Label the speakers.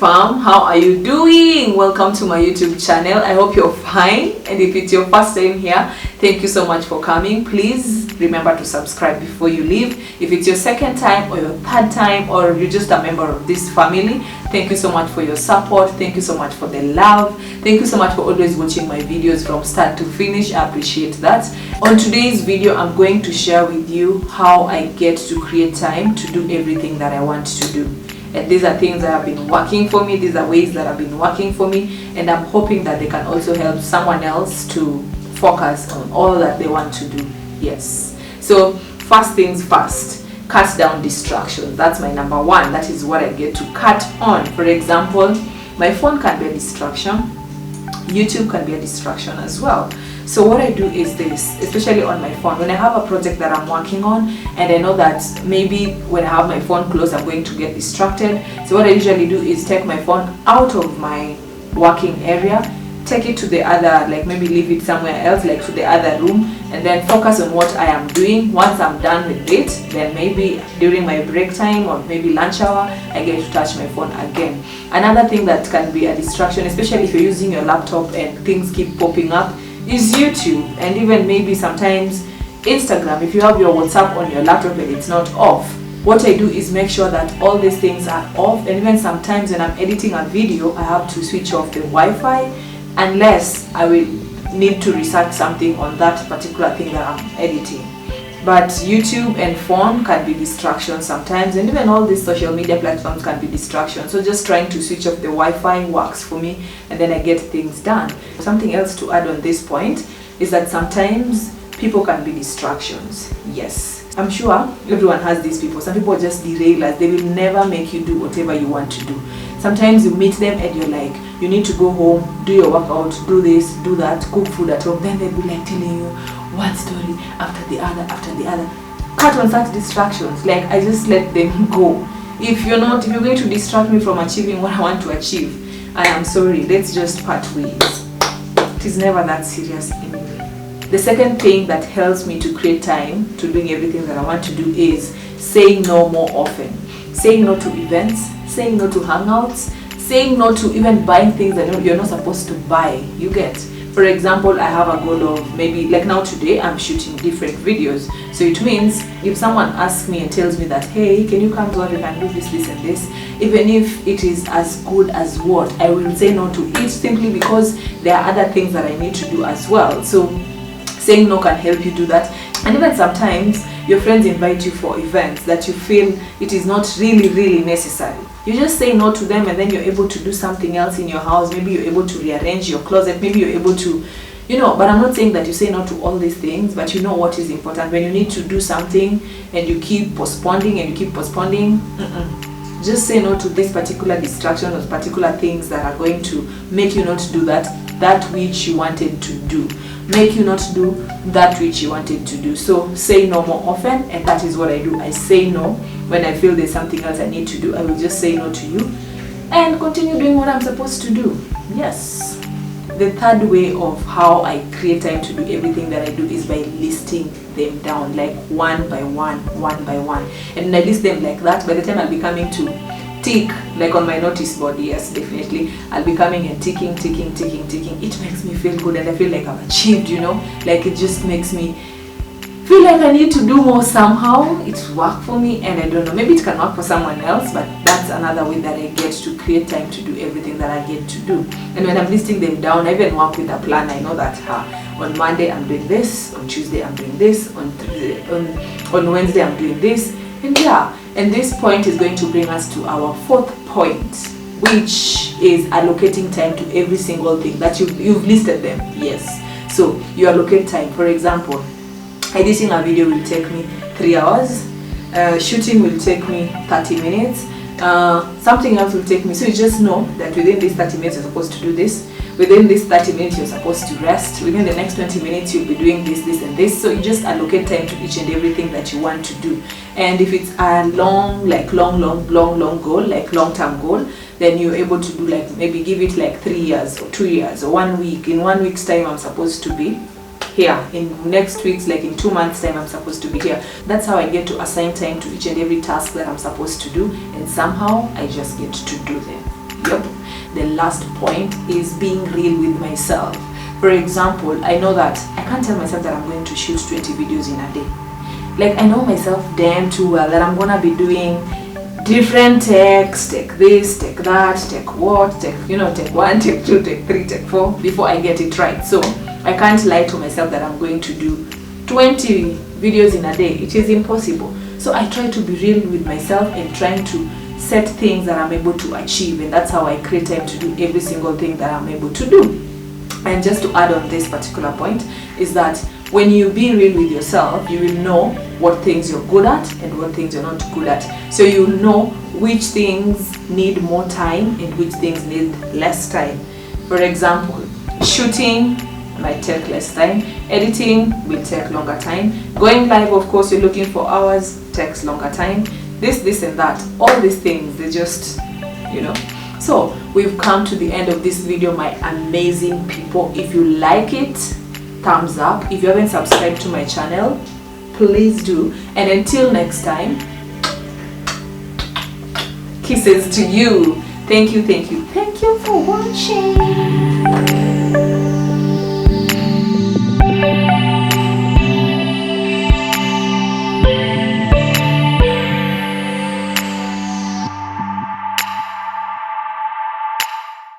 Speaker 1: fam, how are you doing? Welcome to my YouTube channel. I hope you're fine, and if it's your first time here, thank you so much for coming. Please remember to subscribe before you leave. If it's your second time or your third time, or you're just a member of this family, thank you so much for your support. Thank you so much for the love. Thank you so much for always watching my videos from start to finish. I appreciate that. On today's video, I'm going to share with you how I get to create time to do everything that I want to do. And these are things that have been working for me. These are ways that have been working for me, and I'm hoping that they can also help someone else to focus on all that they want to do. Yes. So first things first, cut down distractions. That's my number one. That is what I get to cut on. For example, my phone can be a distraction. YouTube can be a distraction as well. So what I do is this, especially on my phone, when I have a project that I'm working on and I know that maybe when I have my phone closed I'm going to get distracted. So what I usually do is take my phone out of my working area, take it to the other, like maybe leave it somewhere else, like to the other room, and then focus on what I am doing. Once I'm done with it, then maybe during my break time or maybe lunch hour, I get to touch my phone again. Another thing that can be a distraction, especially if you're using your laptop and things keep popping up, is YouTube, and even maybe sometimes Instagram. If you have your WhatsApp on your laptop and it's not off, what I do is make sure that all these things are off. And even sometimes when I'm editing a video, I have to switch off the Wi-Fi unless I will need to research something on that particular thing that I'm editing. But YouTube and phone can be distractions sometimes, and even all these social media platforms can be distractions. So just trying to switch off the Wi-Fi works for me, and then I get things done. Something else to add on this point is that sometimes people can be distractions. Yes, I'm sure everyone has these people. Some people just derail us. They will never make you do whatever you want to do. Sometimes you meet them and you're like, you need to go home, do your workout, do this, do that, cook food at home. Then they'll be like telling you one story after the other, after the other. Cut on such distractions. Like, I just let them go. If you're going to distract me from achieving what I want to achieve, I am sorry, let's just part ways. It is never that serious anyway. The second thing that helps me to create time to doing everything that I want to do is saying no more often. Saying no to events, saying no to hangouts, saying no to even buying things that you're not supposed to buy. You get? For example, I have a goal of maybe, like now today, I'm shooting different videos. So it means if someone asks me and tells me that, hey, can you come to what you can do this, this and this, even if it is as good as what, I will say no to it simply because there are other things that I need to do as well. So saying no can help you do that. And even sometimes your friends invite you for events that you feel it is not really necessary. You just say no to them, and then you're able to do something else in your house. Maybe you're able to rearrange your closet. Maybe you're able to, but I'm not saying that you say no to all these things, but you know what is important. When you need to do something and you keep postponing and you keep postponing, just say no to this particular distraction or particular things that are going to make you not do that which you wanted to do. Make you not do that which you wanted to do. So say no more often, and that is what I do. I say no when I feel there's something else I need to do. I will just say no to you and continue doing what I'm supposed to do. Yes. The third way of how I create time to do everything that I do is by listing them down, like one by one. And I list them like that. By the time I'll be coming to tick, like on my notice board, yes, definitely, I'll be coming and ticking. It makes me feel good, and I feel like I've achieved, like it just makes me feel like I need to do more somehow. It's work for me, and I don't know, maybe it can work for someone else, but that's another way that I get to create time to do everything that I get to do. And when I'm listing them down, I even work with a plan. I know that on Monday I'm doing this, on Tuesday I'm doing this, on Wednesday I'm doing this, and this point is going to bring us to our fourth point, which is allocating time to every single thing that you've listed them. Yes, so you allocate time. For example, editing a video will take me 3 hours, shooting will take me 30 minutes, something else will take me, so you just know that within these 30 minutes you're supposed to do this, within this 30 minutes you're supposed to rest, within the next 20 minutes you'll be doing this and this. So you just allocate time to each and everything that you want to do. And if it's a long goal, like long-term goal, then you're able to do, like, maybe give it like 3 years or 2 years or 1 week. In 1 week's time I'm supposed to be here. In next week's, like in 2 months time, I'm supposed to be here. That's how I get to assign time to each and every task that I'm supposed to do, and somehow I just get to do them. Yep. The last point is being real with myself. For example, I know that I can't tell myself that I'm going to shoot 20 videos in a day. Like, I know myself damn too well that I'm gonna be doing different takes, take this, take that, take what, take 1, take 2, take 3, take 4 before I get it right. So I can't lie to myself that I'm going to do 20 videos in a day. It is impossible. So I try to be real with myself and trying to set things that I'm able to achieve, and that's how I create time to do every single thing that I'm able to do. And just to add on this particular point is that when you be real with yourself, you will know what things you're good at and what things you're not good at. So you'll know which things need more time and which things need less time. For example, shooting might take less time, editing will take longer time, going live, of course, you're looking for hours, takes longer time, this and that. All these things, they just, So we've come to the end of this video, my amazing people. If you like it, thumbs up. If you haven't subscribed to my channel, please do. And until next time, kisses to you. Thank you for watching.